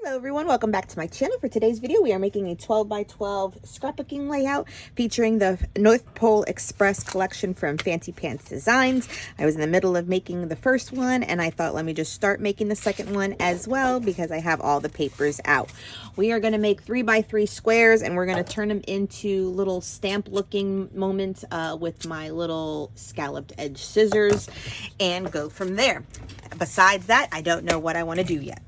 Hello everyone, welcome back to my channel. For today's video, we are making a 12 by 12 scrapbooking layout featuring the North Pole Express collection from Fancy Pants Designs. I was in the middle of making the first one and I thought let me just start making the second one as well because I have all the papers out. We are going to make 3 by 3 squares and we're going to turn them into little stamp looking moments with my little scalloped edge scissors and go from there. Besides that, I don't know what I want to do yet.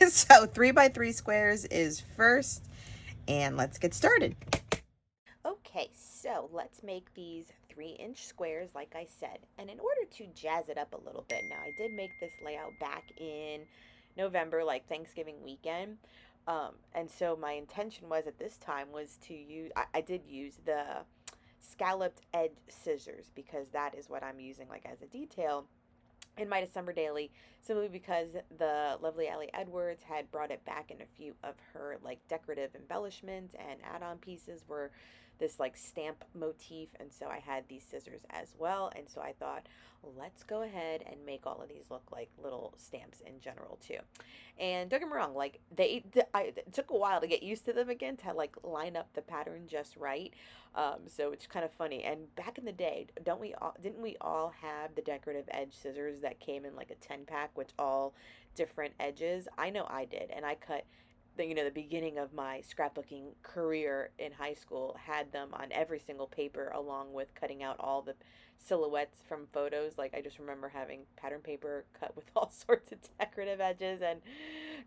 So 3 by 3 squares is first, and let's get started. Okay, so let's make these 3-inch squares like I said. And in order to jazz it up a little bit, now I did make this layout back in November, like Thanksgiving weekend. And so my intention was at this time was to use, I did use the scalloped edge scissors because that is what I'm using like as a detail in my December daily, simply because the lovely Allie Edwards had brought it back, and a few of her like decorative embellishments and add-on pieces were this like stamp motif, and so I had these scissors as well, and so I thought let's go ahead and make all of these look like little stamps in general too. And don't get me wrong, like it took a while to get used to them again, to like line up the pattern just right. So it's kind of funny. And back in the day, didn't we all have the decorative edge scissors that came in like a 10-pack with all different edges? I know I did, and I cut the beginning of my scrapbooking career in high school had them on every single paper, along with cutting out all the silhouettes from photos. Like I just remember having pattern paper cut with all sorts of decorative edges, and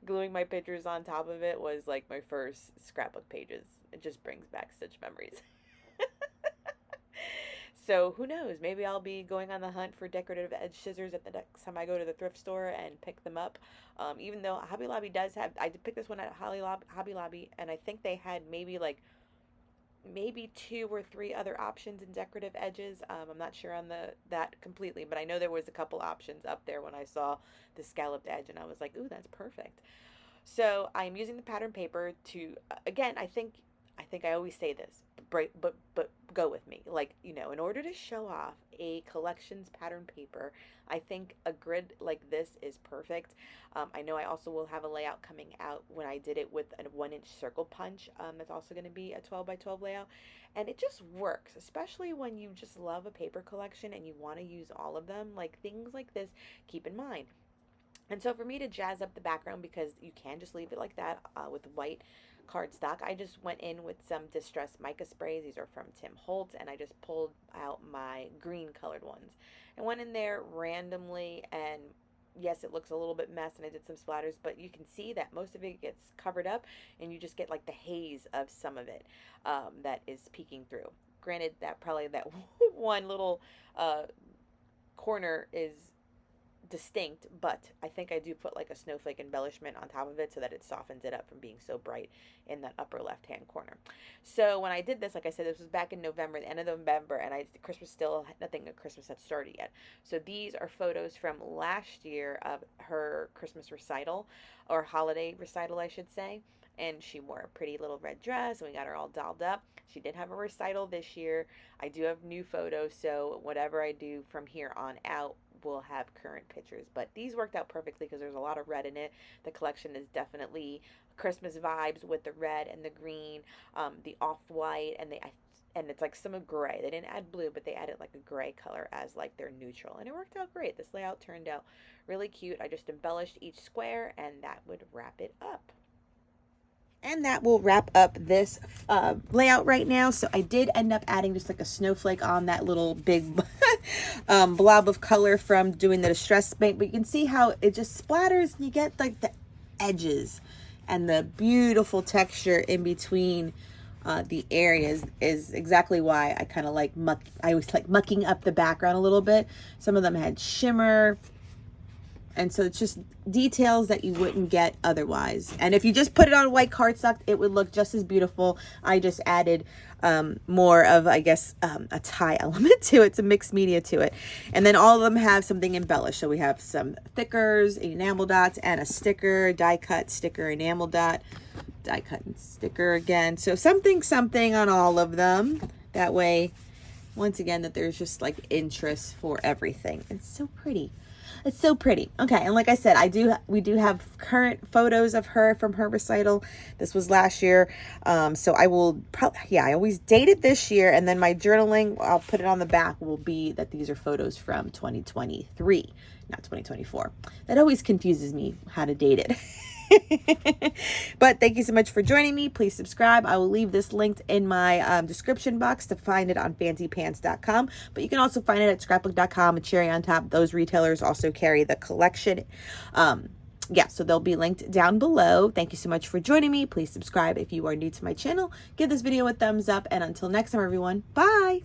gluing my pictures on top of it was like my first scrapbook pages. It just brings back such memories. So who knows, maybe I'll be going on the hunt for decorative edge scissors at the next time I go to the thrift store and pick them up. Even though Hobby Lobby does have, I did pick this one at Hobby Lobby, and I think they had maybe 2 or 3 other options in decorative edges. I'm not sure on that completely, but I know there was a couple options up there when I saw the scalloped edge, and I was like, ooh, that's perfect. So I'm using the pattern paper to, again, I think I always say this, but go with me. Like, in order to show off a collections pattern paper, I think a grid like this is perfect. I know I also will have a layout coming out when I did it with a 1-inch circle punch. That's also going to be a 12 by 12 layout. And it just works, especially when you just love a paper collection and you want to use all of them. Like things like this, keep in mind. And so for me to jazz up the background, because you can just leave it like that with white cardstock, I just went in with some distressed mica sprays. These are from Tim Holtz, and I just pulled out my green colored ones and went in there randomly. And yes, it looks a little bit messy, and I did some splatters, but you can see that most of it gets covered up, and you just get like the haze of some of it that is peeking through. Granted, that probably that one little corner is distinct, but I think I do put like a snowflake embellishment on top of it so that it softens it up from being so bright in that upper left hand corner. So when I did this, like I said, this was back in November, the end of November, and Christmas still, nothing of Christmas had started yet. So these are photos from last year of her Christmas recital, or holiday recital I should say, and she wore a pretty little red dress and we got her all dolled up. She did have a recital this year. I do have new photos, so whatever I do from here on out will have current pictures, but these worked out perfectly because there's a lot of red in it. The collection is definitely Christmas vibes with the red and the green, the off-white, and it's like some gray. They didn't add blue, but they added like a gray color as like their neutral, and it worked out great. This layout turned out really cute. I just embellished each square, and that would wrap it up. And that will wrap up this layout right now. So I did end up adding just like a snowflake on that little big blob of color from doing the distress paint. But you can see how it just splatters, and you get like the edges and the beautiful texture in between the areas is exactly why I kind of like I always like mucking up the background a little bit. Some of them had shimmer. And so it's just details that you wouldn't get otherwise. And if you just put it on white cardstock, it would look just as beautiful. I just added more of, I guess, a tie element to it, some mixed media to it. And then all of them have something embellished. So we have some thickers, enamel dots, and a sticker, die cut, sticker, enamel dot, die cut, and sticker again. So something on all of them. That way, once again, that there's just like interest for everything. It's so pretty. It's so pretty. Okay, and like I said, we do have current photos of her from her recital. This was last year. So I will probably, I always date it this year, and then my journaling, I'll put it on the back, will be that these are photos from 2023, not 2024. That always confuses me how to date it. But thank you so much for joining me. Please subscribe. I will leave this linked in my description box to find it on fancypants.com, but you can also find it at scrapbook.com and cherry on top. Those retailers also carry the collection. Yeah, so they'll be linked down below. Thank you so much for joining me. Please subscribe if you are new to my channel. Give this video a thumbs up, and until next time, everyone, bye.